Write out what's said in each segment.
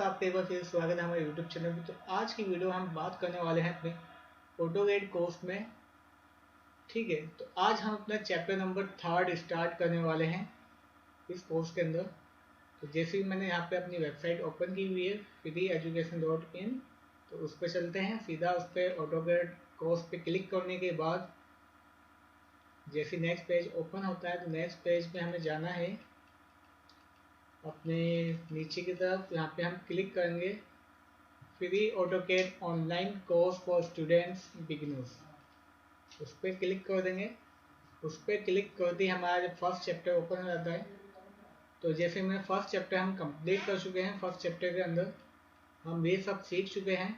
दोस्तों, आपका एक बार फिर स्वागत है हमारे यूट्यूब चैनल पे। तो आज की वीडियो हम बात करने वाले हैं अपने ऑटोगेट कोर्स में। ठीक है, तो आज हम अपना चैप्टर नंबर 3 स्टार्ट करने वाले हैं इस कोर्स के अंदर। तो जैसे ही मैंने यहाँ पे अपनी वेबसाइट ओपन की हुई है freeeducation.in, तो उस पर चलते हैं सीधा। उस पर ऑटोगेट कोर्स पे क्लिक करने के बाद जैसे नेक्स्ट पेज ओपन होता है, तो नेक्स्ट पेज पे हमें जाना है अपने नीचे की तरफ। यहाँ पे हम क्लिक करेंगे free AutoCAD online course for students beginners, उस पर क्लिक कर देंगे। उस पर क्लिक करते ही हमारा जब फर्स्ट चैप्टर ओपन हो जाता है, तो जैसे मैं फर्स्ट चैप्टर हम कंप्लीट कर चुके हैं। फर्स्ट चैप्टर के अंदर हम ये सब सीख चुके हैं।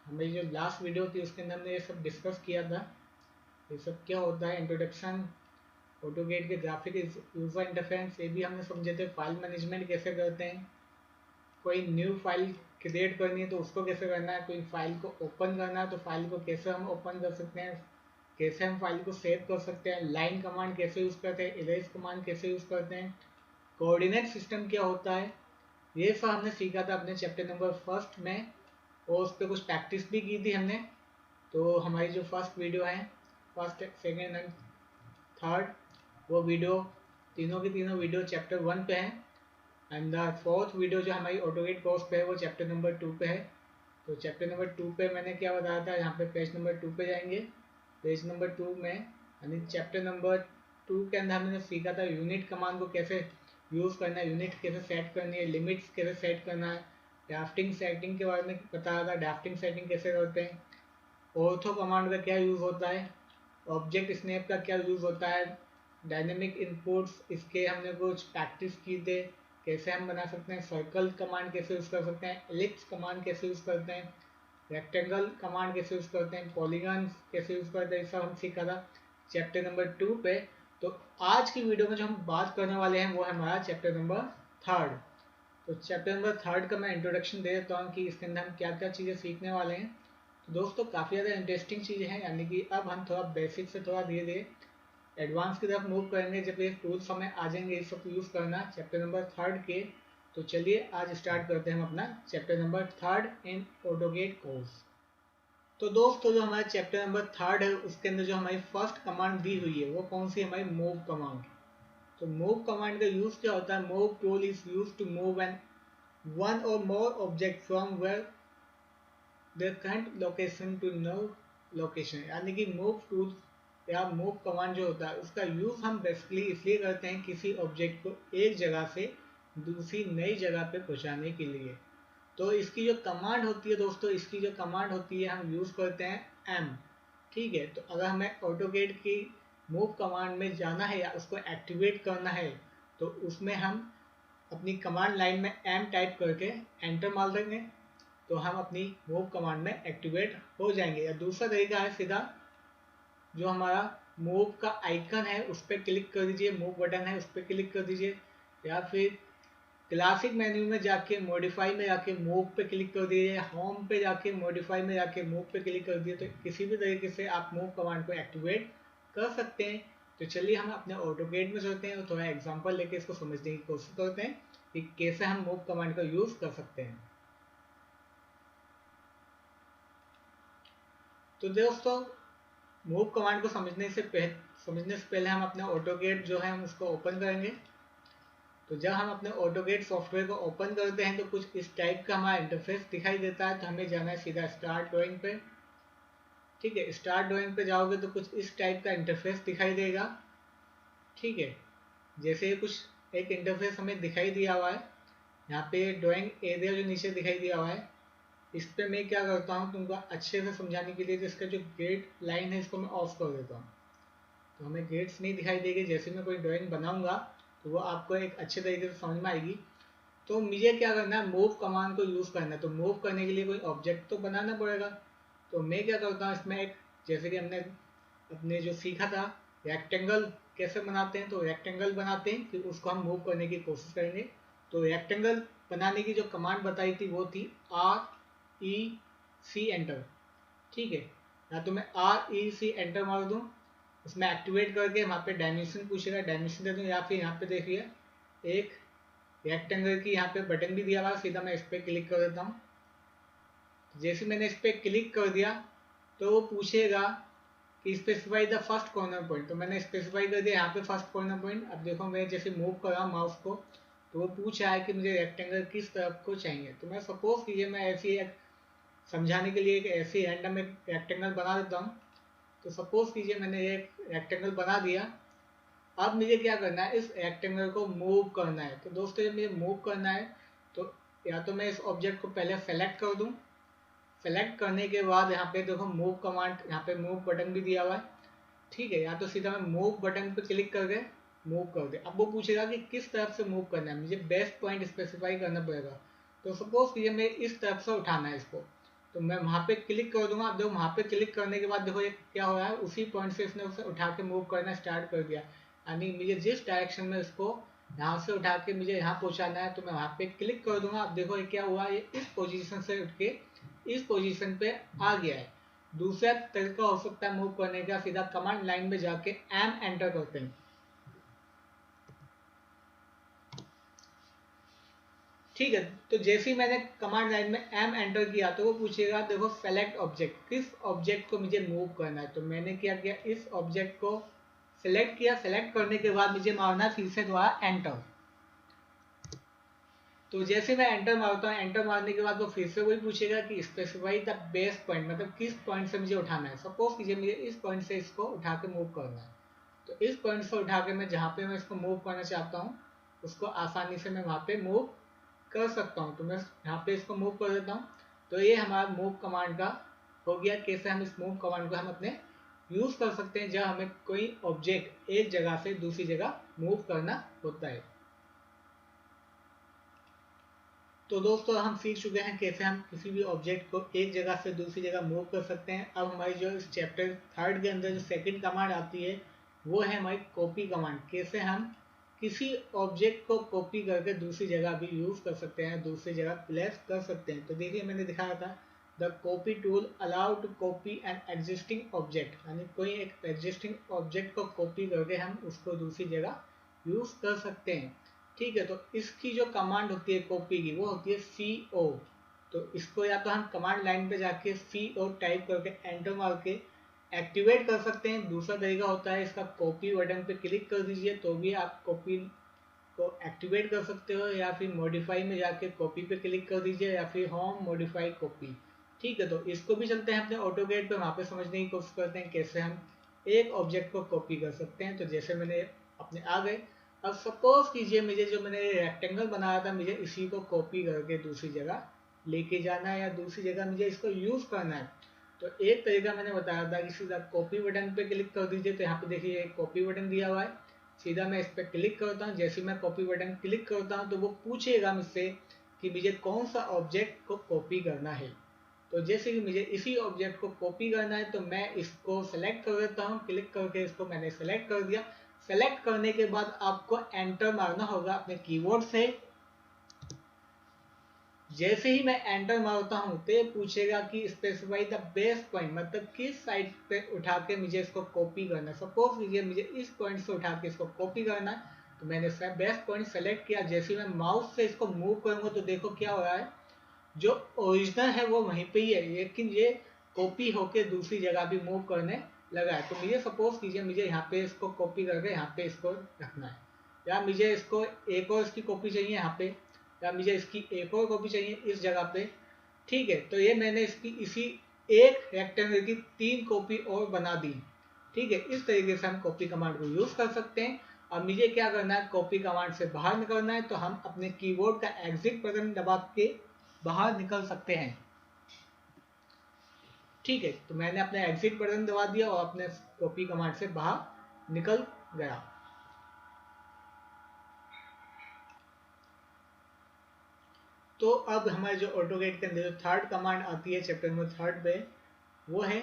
हमारी जो लास्ट वीडियो थी उसके अंदर हमने ये सब डिस्कस किया था। ये सब क्या होता है, इंट्रोडक्शन, ऑटोकैड के ग्राफिक यूजर इंटरफेस, ये भी हमने समझे थे। फाइल मैनेजमेंट कैसे करते हैं, कोई न्यू फाइल क्रिएट करनी है तो उसको कैसे करना है, कोई फाइल को ओपन करना है तो फाइल को कैसे हम ओपन कर सकते हैं, कैसे हम फाइल को सेव कर सकते हैं, लाइन कमांड कैसे यूज़ करते हैं, इरेज कमांड कैसे यूज़ करते हैं, कोऑर्डिनेट सिस्टम क्या होता है, ये सब हमने सीखा था अपने चैप्टर नंबर फर्स्ट में। और उस पर कुछ प्रैक्टिस भी की थी हमने। तो हमारी जो फर्स्ट वीडियो है, फर्स्ट सेकेंड एंड थर्ड, वो वीडियो तीनों की तीनों वीडियो चैप्टर 1 पे है। एंड द फोर्थ वीडियो जो हमारी ऑटोगेट कोर्स पे है वो चैप्टर नंबर 2 पे है। तो चैप्टर नंबर 2 पे मैंने क्या बताया था, यहाँ पे पेज नंबर 2 पे जाएंगे। पेज नंबर 2 में यानी चैप्टर नंबर 2 के अंदर हमने सीखा था यूनिट कमांड को कैसे यूज़ करना है, यूनिट कैसे सेट करनी है, लिमिट्स कैसे सेट करना है, ड्राफ्टिंग सेटिंग के बारे में बताया था, ड्राफ्टिंग सेटिंग कैसे करते हैं, ऑर्थो कमांड का क्या यूज़ होता है, ऑब्जेक्ट स्नैप का क्या यूज़ होता है, डायनेमिक इनपुट्स, इसके हमने कुछ प्रैक्टिस की थे कैसे हम बना सकते हैं, सर्कल कमांड कैसे यूज़ कर सकते हैं, एलिप्स कमांड कैसे यूज़ करते हैं, रेक्टेंगल कमांड कैसे यूज़ करते हैं, पॉलीगन कैसे यूज़ करते हैं, सब हम सीखा था चैप्टर नंबर 2 पे। तो आज की वीडियो में जो हम बात करने वाले हैं वो है हमारा चैप्टर नंबर 3। तो चैप्टर नंबर 3 का मैं इंट्रोडक्शन दे देता हूँ कि इसके अंदर हम क्या क्या चीज़ें सीखने वाले हैं। तो दोस्तों काफ़ी ज़्यादा इंटरेस्टिंग चीज़ें हैं, यानी कि अब हम थोड़ा बेसिक से थोड़ा धीरे धीरे एडवांस की तरफ मूव करेंगे। जब ये टूल्स हमें आ जाएंगे ये सब यूज़ करना चैप्टर नंबर 3 के, तो चलिए आज स्टार्ट करते हैं हम अपना चैप्टर नंबर 3 इन ऑटोगेट कोर्स। तो दोस्तों जो हमारा चैप्टर नंबर 3 है उसके अंदर जो हमारी फर्स्ट कमांड दी हुई है वो कौन सी, हमारी मूव कमांड। तो मूव कमांड का यूज़ क्या होता है, move tool is use to move an one और more object from where their current location to no location. यानी कि मूव टूल या मूव कमांड जो होता है उसका यूज़ हम बेसिकली इसलिए करते हैं किसी ऑब्जेक्ट को एक जगह से दूसरी नई जगह पे पहुंचाने के लिए। तो इसकी जो कमांड होती है दोस्तों, इसकी जो कमांड होती है हम यूज़ करते हैं एम। ठीक है, तो अगर हमें ऑटोगेट की मूव कमांड में जाना है या उसको एक्टिवेट करना है तो उसमें हम अपनी कमांड लाइन में एम टाइप करके एंटर मार देंगे, तो हम अपनी मूव कमांड में एक्टिवेट हो जाएंगे। या दूसरा तरीका है सीधा, जो हमारा मूव का आइकन है उस पर क्लिक कर दीजिए, मूव बटन है उस पर क्लिक कर दीजिए, या फिर क्लासिक मेन्यू में जाके मॉडिफाई में जाके मूव पे क्लिक कर दीजिए, होम पे जाके मॉडिफाई में जाके मूव पे क्लिक कर दिए। तो किसी भी तरीके से आप मूव कमांड को एक्टिवेट कर सकते हैं। तो चलिए हम अपने ऑटोगेट में चलते हैं और थोड़ा एग्जांपल लेके इसको समझने की कोशिश करते हैं कि कैसे हम मूव कमांड का यूज़ कर सकते हैं। तो दोस्तों मूव कमांड को समझने से पहले हम अपना ऑटोगेट जो है हम उसको ओपन करेंगे। तो जब हम अपने ऑटोगेट सॉफ्टवेयर को ओपन करते हैं तो कुछ इस टाइप का हमारा इंटरफेस दिखाई देता है। तो हमें जाना है सीधा स्टार्ट ड्राइंग पे। ठीक है, स्टार्ट ड्राइंग पे जाओगे तो कुछ इस टाइप का इंटरफेस दिखाई देगा। ठीक है, जैसे कुछ एक इंटरफेस हमें दिखाई दिया हुआ है, यहाँ पे ड्राइंग एरिया जो नीचे दिखाई दिया हुआ है, इस पे मैं क्या करता हूँ तुमको अच्छे से समझाने के लिए, तो इसका जो गेट लाइन है इसको मैं ऑफ कर देता हूँ। तो हमें गेट्स नहीं दिखाई देगी। जैसे मैं कोई ड्राइंग बनाऊंगा तो वो आपको एक अच्छे तरीके से समझ में आएगी। तो मुझे क्या करना है, मूव कमांड को यूज़ करना है। तो मूव करने के लिए कोई ऑब्जेक्ट तो बनाना पड़ेगा। तो मैं क्या करता हूँ इसमें एक, जैसे कि हमने अपने जो सीखा था रेक्टेंगल कैसे बनाते हैं, तो रेक्टेंगल बनाते हैं फिर उसको हम मूव करने की कोशिश करेंगे। तो रेक्टेंगल बनाने की जो कमांड बताई थी वो थी REC एंटर। ठीक है, या तो मैं REC एंटर मार दूँ, उसमें एक्टिवेट करके वहाँ पे डायमेंशन पूछेगा, डायमेंशन दे दूँ, या फिर यहाँ पे देखिए एक रेक्टेंगल की यहाँ पे बटन भी दिया हुआ है, सीधा मैं इस पर क्लिक कर देता हूँ। जैसे मैंने इस पर क्लिक कर दिया तो वो पूछेगा कि specify the first corner point, तो मैंने स्पेसिफाई कर दिया यहाँ पे फर्स्ट कॉर्नर पॉइंट। अब देखो मैं जैसे मूव कर रहा हूँ माउस को तो वो पूछ रहा है कि मुझे रेक्टेंगल किस तरफ को चाहिए। तो मैं सपोज कीजिए मैं ऐसी एक समझाने के लिए एक ऐसी रैंडम एक रेक्टेंगल बना देता हूँ। तो सपोज कीजिए मैंने एक रेक्टेंगल बना दिया। अब मुझे क्या करना है, इस रेक्टेंगल को मूव करना है। तो दोस्तों जब मुझे मूव करना है तो या तो मैं इस ऑब्जेक्ट को पहले सेलेक्ट कर दूं, सेलेक्ट करने के बाद यहाँ पे देखो मूव कमांड, यहाँ पे मूव बटन भी दिया हुआ है, ठीक है। या तो सीधा मैं मूव बटन पे क्लिक करके मूव कर दे। अब वो पूछेगा कि किस तरफ से मूव करना है, मुझे बेस्ट पॉइंट स्पेसिफाई करना पड़ेगा। तो सपोज कीजिए मैं इस तरफ से उठाना है इसको, तो मैं वहाँ पे क्लिक कर दूंगा। अब देखो वहाँ पे क्लिक करने के बाद देखो ये क्या हो रहा है, उसी पॉइंट से इसने उसे उठा के मूव करना स्टार्ट कर दिया। यानी मुझे जिस डायरेक्शन में इसको यहाँ से उठा के मुझे यहाँ पहुँचाना है तो मैं वहाँ पे क्लिक कर दूंगा। अब देखो ये क्या हुआ, ये इस पोजीशन से उठ के इस पोजीशन पे आ गया है। दूसरा तरीका हो सकता है मूव करने का, सीधा कमांड लाइन में जाके एम एंटर करते हैं, ठीक है। तो जैसे ही मैंने कमांड लाइन में एम एंटर किया तो वो पूछेगा देखो सेलेक्ट ऑब्जेक्ट, किस ऑब्जेक्ट को मुझे मूव करना है। तो मैंने क्या किया, इस ऑब्जेक्ट को सेलेक्ट किया। सेलेक्ट करने के बाद मुझे मारना फिर से दोबारा एंटर। तो जैसे मैं एंटर मारता हूँ, एंटर मारने के बाद वो फिर से वही पूछेगा कि स्पेसिफाई द बेस्ट पॉइंट, मतलब किस पॉइंट से मुझे उठाना है। सपोज कीजिए मुझे इस पॉइंट से इसको उठा के मूव करना है। तो इस पॉइंट से उठा के मैं जहाँ पे मैं इसको मूव करना चाहता हूँ उसको आसानी से मैं वहाँ पे मूव कर सकता हूँ। तो मैं यहाँ पे इसको मूव कर देता हूँ। तो ये हमारा मूव कमांड का हो गया। कैसे हम इस मूव कमांड को हम अपने यूज कर सकते हैं जब हमें कोई ऑब्जेक्ट एक जगह से दूसरी जगह मूव करना होता है। तो दोस्तों हम सीख चुके हैं कैसे हम किसी भी ऑब्जेक्ट को एक जगह से दूसरी जगह मूव कर सकते हैं। अब हमारी जो इस चैप्टर 3 के अंदर जो सेकंड कमांड आती है वो है हमारी कॉपी कमांड। कैसे हम किसी ऑब्जेक्ट को कॉपी करके दूसरी जगह भी यूज कर सकते हैं, दूसरी जगह प्लेस कर सकते हैं। तो देखिए मैंने दिखाया था the copy tool allow to copy an existing object, यानी कोई एक एग्जिस्टिंग ऑब्जेक्ट को कॉपी करके हम उसको दूसरी जगह यूज कर सकते हैं, ठीक है। तो इसकी जो कमांड होती है कॉपी की वो होती है CO। तो इसको या तो हम कमांड लाइन पे जाके CO टाइप करके एंटर मार के एक्टिवेट कर सकते हैं। दूसरा तरीका होता है इसका कॉपी बटन पे क्लिक कर दीजिए तो भी आप कॉपी को एक्टिवेट कर सकते हो, या फिर मॉडिफाई में जाके कॉपी पे क्लिक कर दीजिए, या फिर होम मॉडिफाई कॉपी, ठीक है। तो इसको भी चलते हैं अपने ऑटोगेट पे, वहाँ पे समझने की कोशिश करते हैं कैसे हम एक ऑब्जेक्ट को कॉपी कर सकते हैं। तो जैसे मैंने अपने आ गए। अब सपोज कीजिए मुझे जो मैंने रेक्टेंगल बनाया था मुझे इसी को कॉपी करके दूसरी जगह लेके जाना है, या दूसरी जगह मुझे इसको यूज करना है। तो एक तरीका मैंने बताया था कि सीधा कॉपी बटन पे क्लिक कर दीजिए। तो यहाँ पे देखिए एक कॉपी बटन दिया हुआ है, सीधा मैं इस पर क्लिक करता हूँ। जैसे मैं कॉपी बटन क्लिक करता हूँ तो वो पूछेगा मुझसे कि मुझे कौन सा ऑब्जेक्ट को कॉपी करना है। तो जैसे कि मुझे इसी ऑब्जेक्ट को कॉपी करना है तो मैं इसको सेलेक्ट कर देता हूँ। क्लिक करके इसको मैंने सेलेक्ट कर दिया। सेलेक्ट करने के बाद आपको एंटर मारना होगा अपने कीबोर्ड से। जैसे ही मैं एंटर मारता हूँ तो ये पूछेगा कि स्पेसिफाई द बेस्ट पॉइंट, मतलब किस साइड पे उठा के मुझे इसको कॉपी करना है। सपोज कीजिए मुझे इस पॉइंट से उठा के इसको कॉपी करना है तो मैंने बेस्ट पॉइंट सेलेक्ट किया। जैसे मैं माउस से इसको मूव करूंगा तो देखो क्या हो रहा है, जो ओरिजिनल है वो वहीं पे ही है, लेकिन ये कॉपी होके दूसरी जगह भी मूव करने लगा है। तो मुझे सपोज कीजिए मुझे यहाँ पे इसको कॉपी करके यहाँ पे इसको रखना है, या मुझे इसको एक और इसकी कॉपी चाहिए यहाँ पे, या मुझे इसकी एक और कॉपी चाहिए इस जगह पे, ठीक है। तो ये मैंने इसकी इसी एक रेक्टेंगल की 3 कॉपी और बना दी, ठीक है। इस तरीके से हम कॉपी कमांड को यूज कर सकते हैं। अब मुझे क्या करना है, कॉपी कमांड से बाहर निकलना है तो हम अपने कीबोर्ड का एग्जिट बटन दबा के बाहर निकल सकते हैं, ठीक है। तो मैंने अपना एग्जिट बटन दबा दिया और अपने कॉपी कमांड से बाहर निकल गया। तो अब हमारे जो ऑटोगेट के अंदर जो थर्ड कमांड आती है चैप्टर नंबर 3 पे, वो है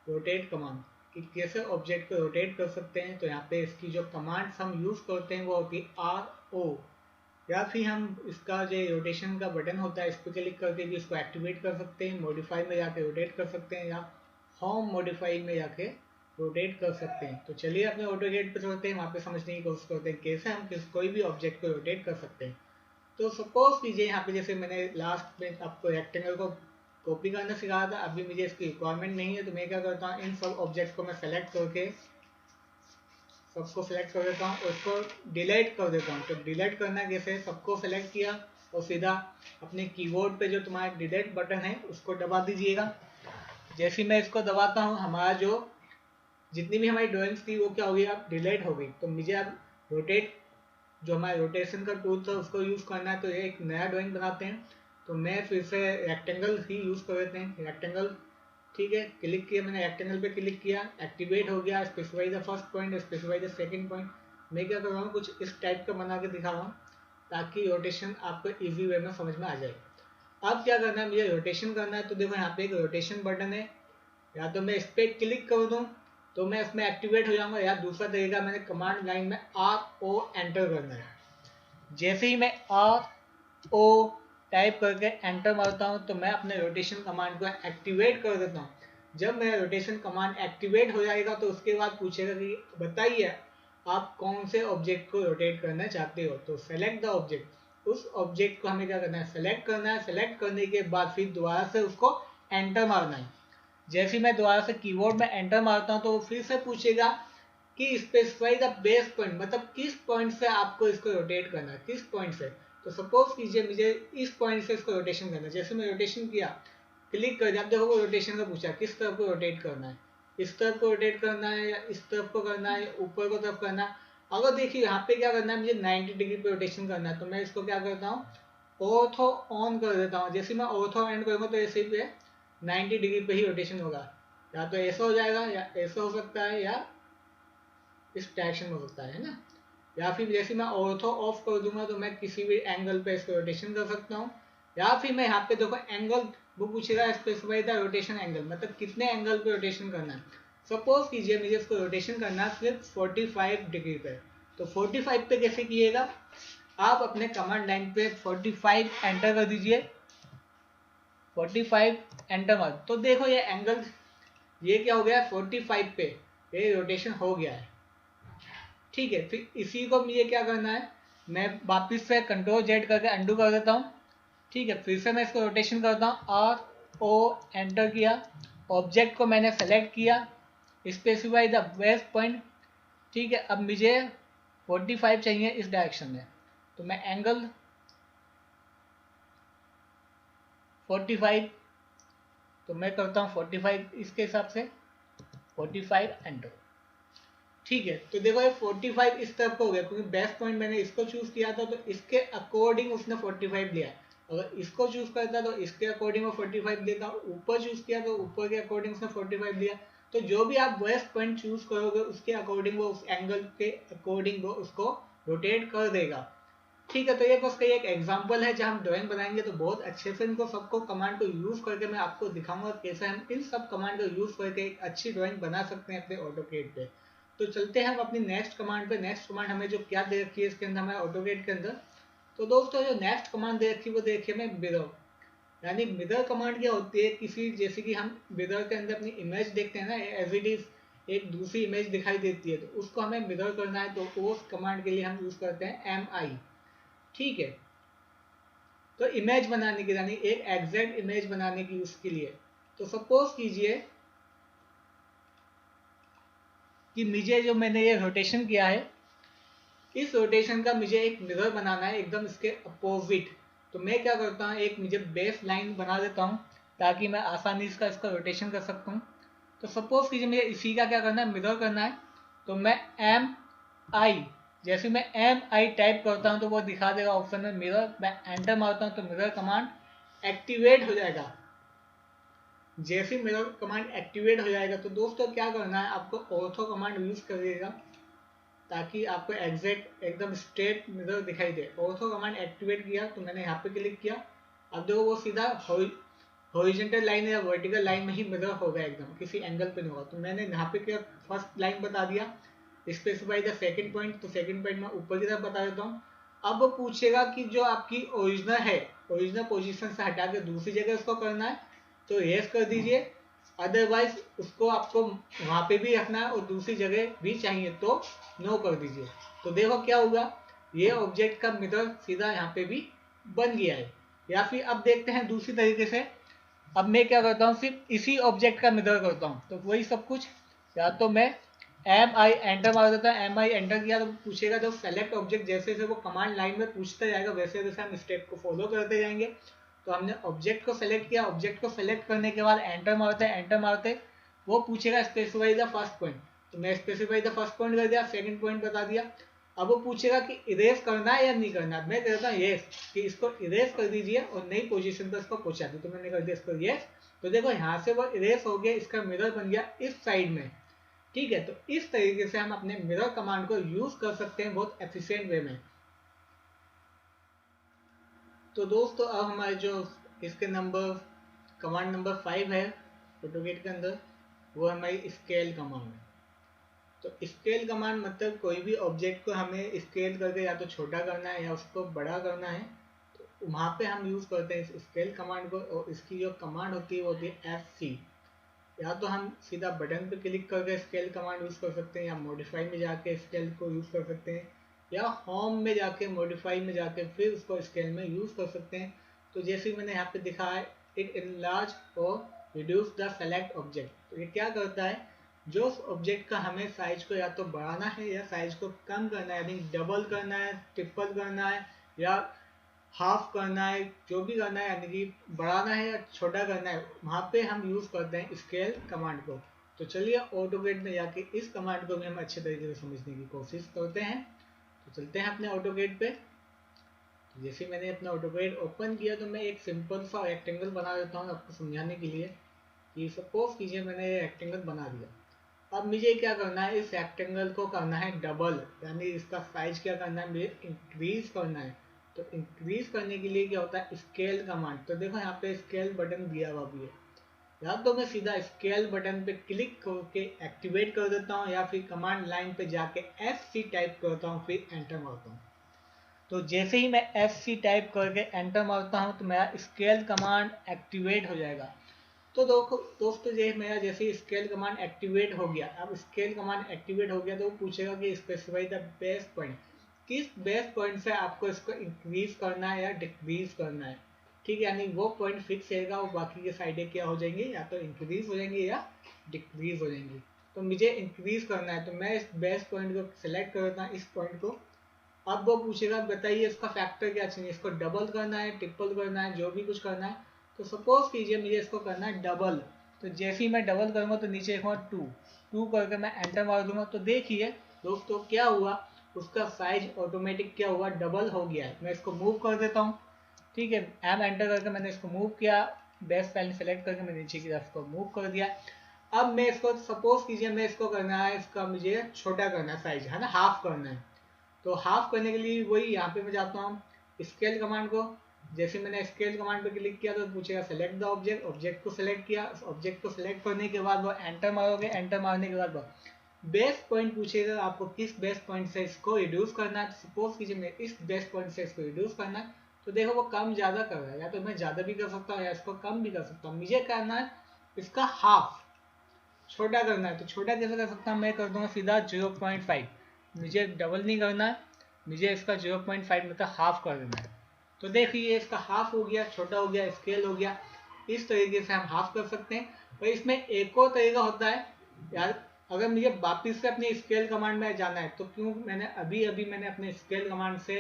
रोटेट कमांड, कि कैसे ऑब्जेक्ट को रोटेट कर सकते हैं। तो यहाँ पे इसकी जो कमांड्स हम यूज करते हैं वो होती है RO, या फिर हम इसका जो रोटेशन का बटन होता है इस पर क्लिक करके भी इसको एक्टिवेट कर सकते हैं, मॉडिफाई में जाके रोटेट कर सकते हैं, या होम मॉडिफाई में जाके रोटेट कर सकते हैं। तो चलिए अपने ऑटोगेट पे चलते हैं, वहाँ पे समझने की कोशिश करते हैं कैसे हम कोई भी ऑब्जेक्ट को रोटेट कर सकते हैं। तो सपोज कीजिए यहाँ पे जैसे मैंने लास्ट में आपको रेक्टेंगल को कॉपी करना सिखाया था, अभी मुझे इसकी रिक्वायरमेंट नहीं है, तो मैं क्या करता हूँ इन सब ऑब्जेक्ट को मैं सेलेक्ट करके सबको सेलेक्ट कर देता हूँ और उसको डिलीट कर देता हूँ। तो डिलीट करना कैसे, सबको सेलेक्ट किया और सीधा अपने कीबोर्ड पे जो तुम्हारा डिलीट बटन है उसको दबा दीजिएगा। जैसे मैं इसको दबाता हूँ हमारा जो जितनी भी हमारी ड्राइंग्स थी वो क्या हो गई, अब डिलीट हो गई। तो मुझे अब रोटेट जो हमारा रोटेशन का टूल था उसको यूज़ करना है, तो ये एक नया ड्राइंग बनाते हैं। तो मैं फिर से रेक्टेंगल ही यूज़ कर देते हैं, रेक्टेंगल। ठीक है, क्लिक किया मैंने, रेक्टेंगल पे क्लिक किया, एक्टिवेट हो गया। Specify the first point, specify the second point. मैं क्या कर रहा हूँ, कुछ इस टाइप का बना के दिखा रहा हूँ ताकि रोटेशन आपको इजी वे में समझ में आ जाए। अब क्या करना है, मुझे रोटेशन करना है। तो देखो यहाँ पे एक रोटेशन बटन है, या तो मैं इस पर क्लिक कर दूँ तो मैं इसमें एक्टिवेट हो जाऊंगा, या दूसरा तरीका मैंने कमांड लाइन में RO एंटर करना है। जैसे ही मैं RO टाइप करके एंटर मारता हूँ तो मैं अपने रोटेशन कमांड को एक्टिवेट कर देता हूँ। जब मेरा रोटेशन कमांड एक्टिवेट हो जाएगा तो उसके बाद पूछेगा कि बताइए आप कौन से ऑब्जेक्ट को रोटेट करना चाहते हो। तो सेलेक्ट द ऑब्जेक्ट, उस ऑब्जेक्ट को हमें क्या करना है, सेलेक्ट करना है। सेलेक्ट करने के बाद फिर दोबारा से उसको एंटर मारना है। जैसे ही मैं दोबारा से कीबोर्ड में एंटर मारता हूँ तो वो फिर से पूछेगा कि स्पेसिफाई द बेस पॉइंट, मतलब किस पॉइंट से आपको इसको रोटेट करना है, किस पॉइंट से। तो सपोज कीजिए मुझे इस पॉइंट से इसको रोटेशन करना है। जैसे मैं रोटेशन किया, क्लिक कर दिया, अब देखो वो रोटेशन का पूछा किस तरफ को रोटेट करना है, इस तरफ को रोटेट करना है या इस तरफ को करना है या ऊपर को तरफ करना है। अगर देखिए यहाँ पे क्या करना है, मुझे 90 डिग्री पे रोटेशन करना है, तो मैं इसको क्या करता हूँ, ऑर्थो ऑन कर देता हूँ। जैसे मैं ऑर्थो एंड करूँगा तो ऐसे ही पे 90 डिग्री पे ही रोटेशन होगा, या तो ऐसा हो जाएगा या ऐसा हो सकता है या इस डायरेक्शन में हो सकता है ना। या फिर जैसे मैं ऑर्थो ऑफ कर दूंगा तो मैं किसी भी एंगल पे इसको रोटेशन कर सकता हूँ। या फिर मैं यहाँ पे देखो एंगल वो पूछेगा स्पेसिफाई द रोटेशन एंगल, मतलब कितने एंगल पे रोटेशन करना है। सपोज कीजिए मुझे इसको रोटेशन करना है सिर्फ 45 डिग्री पे। तो 45 पे कैसे किएगा, आप अपने कमांड लाइन पे 45 एंटर कर दीजिए, 45 एंटर मार। तो देखो ये एंगल ये क्या हो गया, 45 पे ये रोटेशन हो गया है। ठीक है, फिर इसी को मुझे क्या करना है, मैं वापिस से कंट्रोल जेड करके अंडू कर देता हूँ। ठीक है, फिर से मैं इसको रोटेशन करता हूँ, RO एंटर किया, ऑब्जेक्ट को मैंने सेलेक्ट किया, स्पेसिफाई द बेस पॉइंट। ठीक है, अब मुझे 45 चाहिए इस डायरेक्शन में, तो मैं एंगल 45, तो मैं करता हूँ 45 इसके हिसाब से 45 एंटर। ठीक है, तो देखो ये 45 इस तरफ को हो गया क्योंकि बेस्ट पॉइंट मैंने इसको चूज किया था, तो इसके अकॉर्डिंग उसने 45 लिया। अगर इसको चूज करता तो इसके अकॉर्डिंग वो 45 देता, ऊपर चूज किया तो ऊपर के अकॉर्डिंग उसने 45 दिया। तो जो भी आप बेस्ट पॉइंट चूज करोगे उसके अकॉर्डिंग वो उस एंगल के अकॉर्डिंग वो उसको रोटेट कर देगा। ठीक है, तो ये बस का एक एग्जांपल है। जब हम ड्राइंग बनाएंगे तो बहुत अच्छे से इनको सबको कमांड को यूज करके मैं आपको दिखाऊंगा कैसे हम इन सब कमांड को यूज करके एक अच्छी ड्राइंग बना सकते हैं अपने ऑटोकैड पे। तो चलते हैं हम अपनी नेक्स्ट कमांड पे। नेक्स्ट कमांड हमें जो क्या दे रखी है इसके अंदर हमारे ऑटोकैड के अंदर, तो दोस्तों जो नेक्स्ट कमांड दे रखी है वो दे रखी है हमें मिरर। यानी मिरर कमांड क्या होती है, किसी जैसे कि हम मिरर के अंदर अपनी इमेज देखते हैं ना, एज इट इज एक दूसरी इमेज दिखाई देती है, तो उसको हमें मिरर करना है। तो उस कमांड के लिए हम यूज करते हैं MI। ठीक है, तो इमेज बनाने के यानी एक एग्जैक्ट इमेज बनाने की उसके लिए। तो सपोज कीजिए कि मुझे जो मैंने ये रोटेशन किया है, इस रोटेशन का मुझे एक मिरर बनाना है एकदम इसके अपोजिट। तो मैं क्या करता हूँ, एक मुझे बेस लाइन बना देता हूँ ताकि मैं आसानी से इसका रोटेशन कर सकता हूँ। तो सपोज कीजिए मुझे इसी का क्या करना है, मिरर करना है। तो मैं MI, जैसे मैं MI टाइप करता हूँ तो वो दिखा देगा ऑप्शन में मिरर। मैं एंटर मारता हूँ तो मिरर कमांड एक्टिवेट हो जाएगा। जैसे मिरर कमांड एक्टिवेट हो जाएगा तो दोस्तों क्या करना है, आपको ऑर्थो कमांड यूज करिएगा ताकि आपको एग्जैक्ट एकदम स्ट्रेट मिरर दिखाई दे। ऑर्थो कमांड एक्टिवेट किया तो मैंने यहाँ पे क्लिक किया, अब देखो वो सीधा हॉरिजॉन्टल लाइन या वर्टिकल लाइन में ही मिरर होगा, एकदम किसी एंगल पे नहीं होगा। तो मैंने यहाँ पे क्या फर्स्ट लाइन बता दिया, स्पेसिफाई द सेकंड पॉइंट। तो सेकंड पॉइंट मैं ऊपर की तरफ बता देता हूँ। अब वो पूछेगा कि जो आपकी ओरिजिनल है, ओरिजिनल पोजीशन से हटा के दूसरी जगह उसको करना है तो यस कर दीजिए, अदरवाइज उसको आपको वहां पे भी रखना है और दूसरी जगह भी चाहिए तो नो कर दीजिए। तो देखो क्या होगा, ये ऑब्जेक्ट का मिरर सीधा यहाँ पे भी बन गया है। या फिर अब देखते हैं दूसरी तरीके से, अब मैं क्या करता हूँ, सिर्फ इसी ऑब्जेक्ट का मिरर करता हूँ। तो वही सब कुछ, या तो मैं एम आई एंटर मार देता हूँ, एम आई एंटर किया तो पूछेगा, जब सेलेक्ट ऑब्जेक्ट जैसे जैसे वो कमांड लाइन में पूछता जाएगा वैसे वैसे हम स्टेप को फॉलो करते जाएंगे। तो हमने ऑब्जेक्ट को सेलेक्ट किया, ऑब्जेक्ट को सेलेक्ट करने के बाद एंटर मारते वो पूछेगा स्पेसिफाई द फर्स्ट पॉइंट। तो मैं स्पेसिफाई द फर्स्ट पॉइंट कर दिया, सेकंड पॉइंट बता दिया। अब वो पूछेगा कि इरेज करना है या नहीं करना, मैं कहता हूँ येस, कि इसको इरेज कर दीजिए और नई पोजीशन पर इसको पहुंचा दो। तो मैंने कर दिया इसको येस। तो देखो यहाँ से वो इरेज हो गया, इसका मिरर बन गया इस साइड में। ठीक है, तो इस तरीके से हम अपने मिरर कमांड को यूज कर सकते हैं बहुत एफिशिएंट वे में। तो दोस्तों अब हमारे जो इसके नंबर कमांड नंबर 5 है ऑटोकेट के अंदर, वो हमारी स्केल कमांड है। तो स्केल कमांड मतलब कोई भी ऑब्जेक्ट को हमें स्केल करके या तो छोटा करना है या उसको बड़ा करना है, तो वहाँ पे हम यूज़ करते हैं इस स्केल कमांड को। और इसकी जो कमांड होती है वो होती है FC। या तो हम सीधा बटन पे क्लिक करके स्केल कमांड यूज़ कर सकते हैं, या मॉडिफाई में जाके स्केल को यूज़ कर सकते हैं, या होम में जाके मॉडिफाई में जाके फिर उसको स्केल में यूज़ कर सकते हैं। तो जैसे मैंने यहाँ पे दिखा है, इट इनलार्ज और रिड्यूस द सेलेक्ट ऑब्जेक्ट। तो ये क्या करता है, जो उस ऑब्जेक्ट का हमें साइज को या तो बढ़ाना है या साइज को कम करना है, यानी डबल करना है, ट्रिपल करना है, या हाफ करना है, जो भी करना है, यानी कि बढ़ाना है या छोटा करना है, वहाँ पे हम यूज़ करते हैं स्केल कमांड को। तो चलिए ऑटोकेड में जाके इस कमांड को भी हम अच्छे तरीके से समझने की कोशिश करते हैं। तो चलते हैं अपने ऑटोकेड पे। तो जैसे मैंने अपना ऑटोकेड ओपन किया तो मैं एक सिंपल सा रेक्टेंगल बना देता हूँ आपको समझाने के लिए, कि सपोज कीजिए मैंने ये रेक्टेंगल बना दिया। अब मुझे क्या करना है, इस रेक्टेंगल को करना है डबल, यानी इसका साइज क्या करना है, मुझे इंक्रीज करना है। तो इंक्रीज करने के लिए क्या होता है, स्केल कमांड। तो देखो यहाँ पे स्केल बटन दिया हुआ भी है, या तो मैं सीधा स्केल बटन पे क्लिक करके एक्टिवेट कर देता हूँ, या फिर कमांड लाइन पे जाके FC टाइप करता हूँ फिर एंटर मारता हूँ। तो जैसे ही मैं FC टाइप करके एंटर मारता हूँ तो मेरा स्केल कमांड एक्टिवेट हो जाएगा। तो दोस्तों ये मेरा जैसे स्केल कमांड एक्टिवेट हो गया, अब स्केल कमांड एक्टिवेट हो गया तो वो पूछेगा कि स्पेसिफाई द बेस पॉइंट, किस बेस पॉइंट से आपको इसको इंक्रीज करना है या डिक्रीज करना है। ठीक है, यानी वो पॉइंट फिक्स रहेगा और बाकी के साइडें क्या हो जाएंगे, या तो इंक्रीज हो जाएंगे या डिक्रीज हो जाएंगी। तो मुझे इंक्रीज करना है तो मैं इस बेस पॉइंट को सिलेक्ट करता हूँ, इस पॉइंट को। अब वो पूछेगा बताइए इसका फैक्टर क्या चाहिए, इसको डबल करना है, ट्रिपल करना है, जो भी कुछ करना है। तो सपोज कीजिए मुझे इसको करना है डबल। तो जैसे ही मैं डबल करूँगा तो नीचे लिखूँगा 2, 2 करके मैं एंटर मार दूंगा। तो देखिए दोस्तों क्या हुआ, उसका साइज ऑटोमेटिक क्या हुआ, डबल हो गया है। मैं इसको मूव कर देता हूँ। ठीक है, एम एंटर करके मैंने इसको मूव किया, बेस पहले सेलेक्ट करके मैं नीचे की तरफ इसको मूव कर दिया। अब मैं इसको सपोज कीजिए मैं इसको करना है, इसका मुझे छोटा करना है साइज, है ना, हाफ करना है। तो हाफ करने के लिए वही यहाँ पे मैं जाता हूँ स्केल कमांड को। जैसे मैंने स्केल कमांड पे क्लिक किया तो पूछेगा सेलेक्ट द ऑब्जेक्ट, ऑब्जेक्ट को सेलेक्ट किया, ऑब्जेक्ट को सेलेक्ट करने के बाद वो एंटर मारोगे, एंटर मारने के बाद वो बेस पॉइंट पूछेगा आपको किस बेस पॉइंट से इसको रिड्यूस करना है। सपोज कीजिए मैं इस बेस पॉइंट से इसको रिड्यूस करना है, तो देखो वो कम ज़्यादा कर रहा है, या तो मैं ज़्यादा भी कर सकता हूँ या इसको कम भी कर सकता हूँ। मुझे करना है इसका हाफ, छोटा करना है। तो छोटा कैसे कर सकता हूँ, मैं कर दूंगा सीधा 0.5, मुझे डबल नहीं करना है, मुझे इसका 0.5 मतलब हाफ कर देना है। तो देखिए इसका हाफ हो गया, छोटा हो गया, स्केल हो गया। इस तरीके से हम हाफ कर सकते हैं। और इसमें एक और तरीका होता है यार, अगर मुझे वापिस से अपने स्केल कमांड में जाना है, तो क्यों मैंने अभी अभी मैंने अपने स्केल कमांड से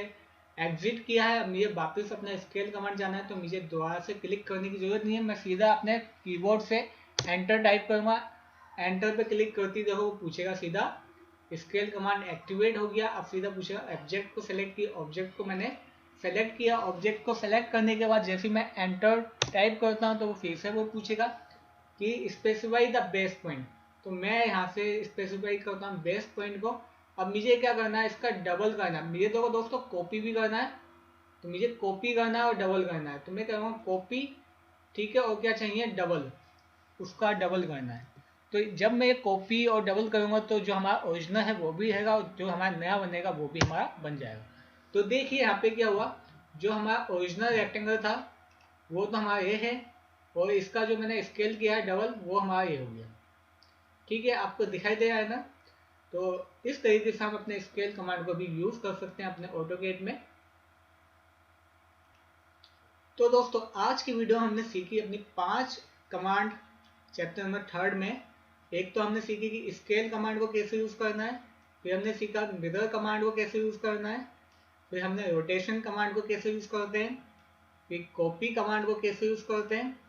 एग्जिट किया है, मुझे वापस अपने स्केल कमांड जाना है, तो मुझे दोबारा से क्लिक करने की जरूरत नहीं है। मैं सीधा अपने कीबोर्ड से एंटर टाइप करूंगा, एंटर पे क्लिक करती देखो वो पूछेगा सीधा स्केल कमांड एक्टिवेट हो गया। अब सीधा पूछेगा ऑब्जेक्ट को सेलेक्ट किया, ऑब्जेक्ट को मैंने सेलेक्ट किया। ऑब्जेक्ट को सेलेक्ट करने के बाद जैसे मैं एंटर टाइप करता हूँ तो वो फिर से वो पूछेगा कि स्पेसिफाई द बेस पॉइंट। तो मैं यहाँ से स्पेसिफाई करता हूँ बेस पॉइंट को। अब मुझे क्या करना है, इसका डबल करना है। मुझे तो दोस्तों कॉपी भी करना है, तो मुझे कॉपी करना है और डबल करना है। तो मैं करूँगा कॉपी, ठीक है, और क्या चाहिए डबल, उसका डबल करना है। तो जब मैं कॉपी और डबल करूँगा तो जो हमारा ओरिजिनल है वो भी रहेगा और जो हमारा नया बनेगा वो भी हमारा बन जाएगा। तो देखिए यहाँ पे क्या हुआ, जो हमारा ओरिजिनल रेक्टेंगल था वो तो हमारा ये है, और इसका जो मैंने स्केल किया है डबल वो हमारा ये हो गया। ठीक है, आपको दिखाई दे रहा है ना। तो इस तरीके से हम अपने स्केल कमांड को भी यूज़ कर सकते हैं अपने ऑटोकेड में। तो दोस्तों आज की वीडियो हमने सीखी अपनी 5 कमांड चैप्टर नंबर 3 में। एक तो हमने सीखी कि स्केल कमांड को कैसे यूज करना है, फिर हमने सीखा मिरर कमांड को कैसे यूज करना है, फिर हमने रोटेशन कमांड को कैसे यूज करते हैं, फिर कॉपी कमांड को कैसे यूज करते हैं,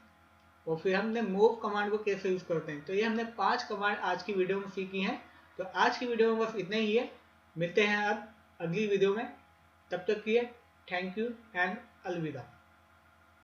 और फिर हमने मूव कमांड को कैसे यूज करते हैं। तो ये हमने 5 कमांड आज की वीडियो में सीखी हैं। तो आज की वीडियो में बस इतना ही है। मिलते हैं अब अगली वीडियो में, तब तक के लिए थैंक यू एंड अलविदा।